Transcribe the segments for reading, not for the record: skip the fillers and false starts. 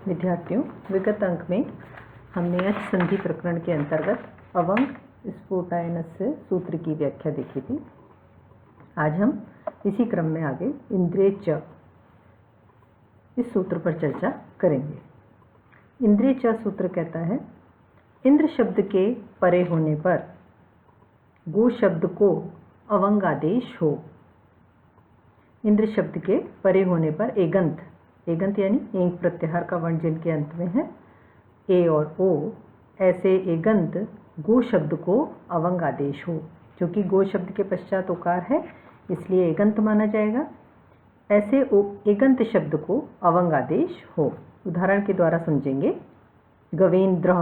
विद्यार्थियों, विगत अंक में हमने अच संधि प्रकरण के अंतर्गत अवंग स्फोटायनस्य सूत्र की व्याख्या देखी थी। आज हम इसी क्रम में आगे इंद्रिय च इस सूत्र पर चर्चा करेंगे। इंद्रिय च सूत्र कहता है, इंद्र शब्द के परे होने पर गो शब्द को अवंग आदेश हो। इंद्र शब्द के परे होने पर एगंत यानी एंग प्रत्याहार का वर्ण जिनके अंत में है ए और ओ, ऐसे एगंत गो शब्द को अवंग आदेश हो। क्योंकि गो शब्द के पश्चात उकार है इसलिए एगंत माना जाएगा। ऐसे एगंत शब्द को अवंग आदेश हो। उदाहरण के द्वारा समझेंगे। गवेंद्र,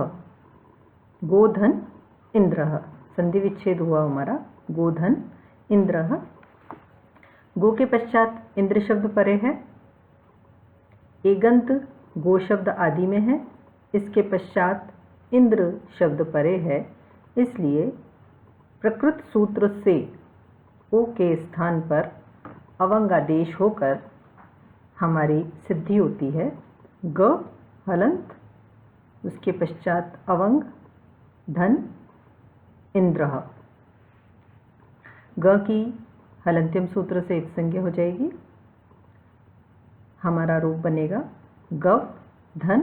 गोधन इंद्र, संधि विच्छेद हुआ हमारा। गोधन इंद्र, गो के पश्चात इंद्र शब्द परे है, एगंत गो शब्द आदि में है, इसके पश्चात इंद्र शब्द परे है, इसलिए प्रकृत सूत्र से ओ के स्थान पर अवंग आदेश होकर हमारी सिद्धि होती है। ग हलंत, उसके पश्चात अवंग धन इंद्र। ग की हलंत्यम सूत्र से इत्संज्ञा हो जाएगी। हमारा रूप बनेगा गव धन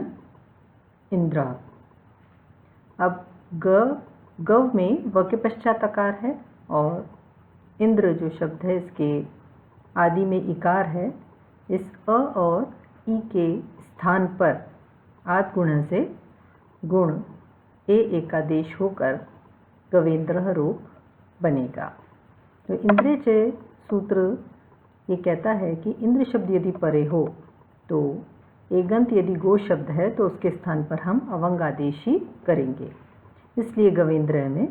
इंद्र। अब गव में व के पश्चात आकार है और इंद्र जो शब्द है इसके आदि में इकार है। इस अ और ई के स्थान पर आद गुण से गुण ए एकादेश होकर गवेंद्र रूप बनेगा। तो इंद्रिय च सूत्र ये कहता है कि इंद्र शब्द यदि परे हो तो एगंत यदि गो शब्द है तो उसके स्थान पर हम अवंग आदेश ही करेंगे। इसलिए गवेंद्र में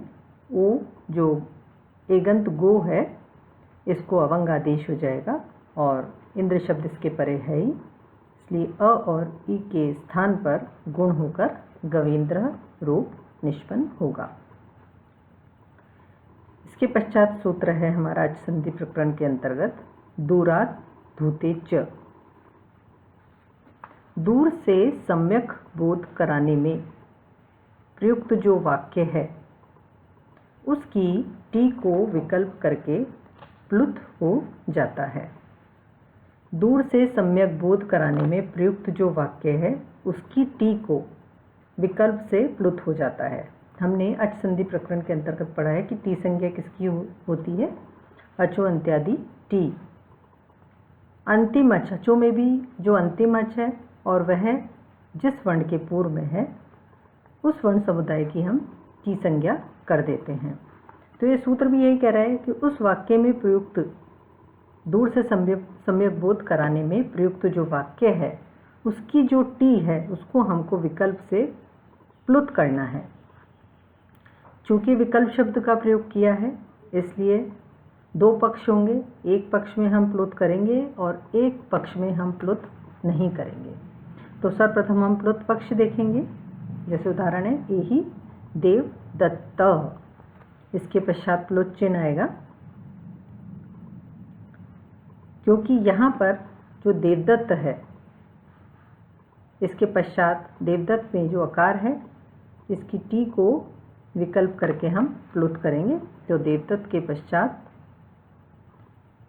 ओ जो एगंत गो है इसको अवंग आदेश हो जाएगा और इंद्र शब्द इसके परे है ही, इसलिए अ और ई के स्थान पर गुण होकर गवेंद्र रूप निष्पन्न होगा। इसके पश्चात सूत्र है हमारा अच संधि प्रकरण के अंतर्गत दूरात् धूते च। दूर से सम्यक बोध कराने में प्रयुक्त जो वाक्य है उसकी टी को विकल्प करके प्लुत हो जाता है। दूर से सम्यक बोध कराने में प्रयुक्त जो वाक्य है उसकी टी को विकल्प से प्लुत हो जाता है। हमने अच संधि प्रकरण के अंतर्गत पढ़ा है कि टी संज्ञा किसकी होती है? अचो अंत्यादि टी। अंतिम अच, अचो में भी जो अंतिम अच है और वह जिस वर्ण के पूर्व में है उस वर्ण समुदाय की हम टी संज्ञा कर देते हैं। तो ये सूत्र भी यही कह रहा है कि उस वाक्य में प्रयुक्त दूर से सम्यक बोध कराने में प्रयुक्त जो वाक्य है उसकी जो टी है उसको हमको विकल्प से प्लुत करना है। चूंकि विकल्प शब्द का प्रयोग किया है इसलिए दो पक्ष होंगे, एक पक्ष में हम प्लुत करेंगे और एक पक्ष में हम प्लुत नहीं करेंगे। तो सर्वप्रथम हम प्लुत पक्ष देखेंगे। जैसे उदाहरण है एहि देव दत्त, इसके पश्चात प्लुत चिन्ह आएगा क्योंकि यहाँ पर जो देवदत्त है इसके पश्चात देवदत्त में जो आकार है इसकी टी को विकल्प करके हम प्लुत करेंगे। तो देवदत्त के पश्चात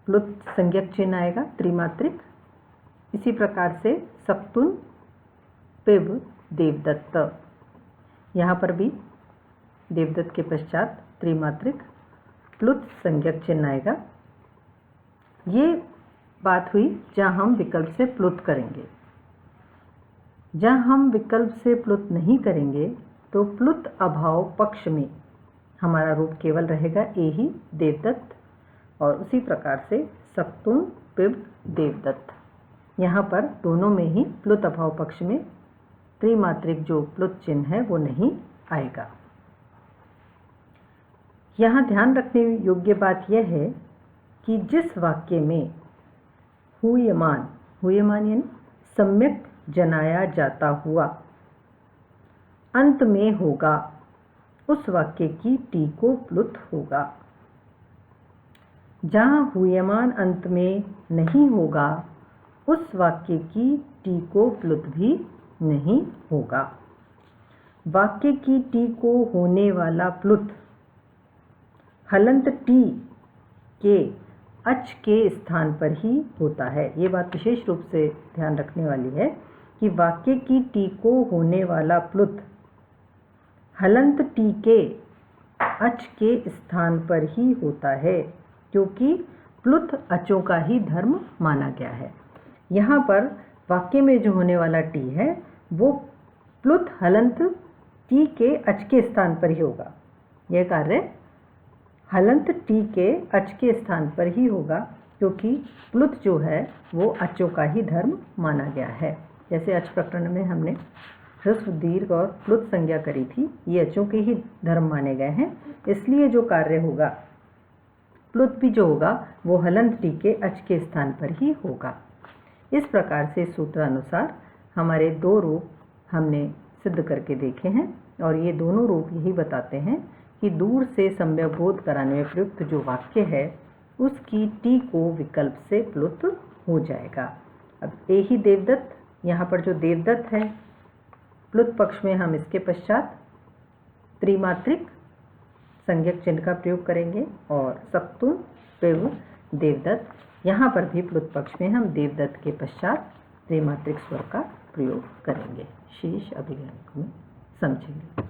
प्लुत संज्ञक चिन्ह आएगा त्रिमात्रिक। इसी प्रकार से सप्तुन पिब देवदत्त, यहाँ पर भी देवदत्त के पश्चात त्रिमात्रिक प्लुत संज्ञक चिन्ह आएगा। ये बात हुई जहाँ हम विकल्प से प्लुत करेंगे। जहाँ हम विकल्प से प्लुत नहीं करेंगे तो प्लुत अभाव पक्ष में हमारा रूप केवल रहेगा एहि देवदत्त और उसी प्रकार से सप्तुन पिब देवदत्त। यहाँ पर दोनों में ही प्लुत अभाव पक्ष में त्रिमात्रिक जो प्लुत चिन्ह है वो नहीं आएगा। यहाँ ध्यान रखने योग्य बात यह है कि जिस वाक्य में हूयमान यानी सम्यक जनाया जाता हुआ अंत में होगा उस वाक्य की टी को प्लुत होगा। जहाँ हूयमान अंत में नहीं होगा उस वाक्य की टी को प्लुत भी नहीं होगा। वाक्य की टी को होने वाला प्लुत हलंत टी के अच के स्थान पर ही होता है। ये बात विशेष रूप से ध्यान रखने वाली है कि वाक्य की टी को होने वाला प्लुत हलंत टी के अच के स्थान पर ही होता है, क्योंकि प्लुत अचों का ही धर्म माना गया है। यहाँ पर वाक्य में जो होने वाला टी है वो प्लुत हलंत टी के अच के स्थान पर ही होगा। यह कार्य हलंत टी के अच के स्थान पर ही होगा, क्योंकि प्लुत जो है वो अचों का ही धर्म माना गया है। जैसे अच प्रकरण में हमने ह्रस्व दीर्घ और प्लुत संज्ञा करी थी, ये अचों के ही धर्म माने गए हैं, इसलिए जो कार्य होगा प्लुत भी जो होगा वो हलंत टी के अच के स्थान पर ही होगा। इस प्रकार से सूत्रानुसार हमारे दो रूप हमने सिद्ध करके देखे हैं, और ये दोनों रूप यही बताते हैं कि दूर से सम्यक बोध कराने में प्रयुक्त जो वाक्य है उसकी टी को विकल्प से प्लुत हो जाएगा। अब ए ही देवदत्त, यहाँ पर जो देवदत्त है प्लुत पक्ष में हम इसके पश्चात त्रिमात्रिक संज्ञक चिन्ह का प्रयोग करेंगे, और सप्तुन पिव देवदत्त, यहाँ पर भी प्लुत पक्ष में हम देवदत्त के पश्चात त्रिमात्रिक स्वर का प्रयोग करेंगे। शेष अगले अंक में समझेंगे।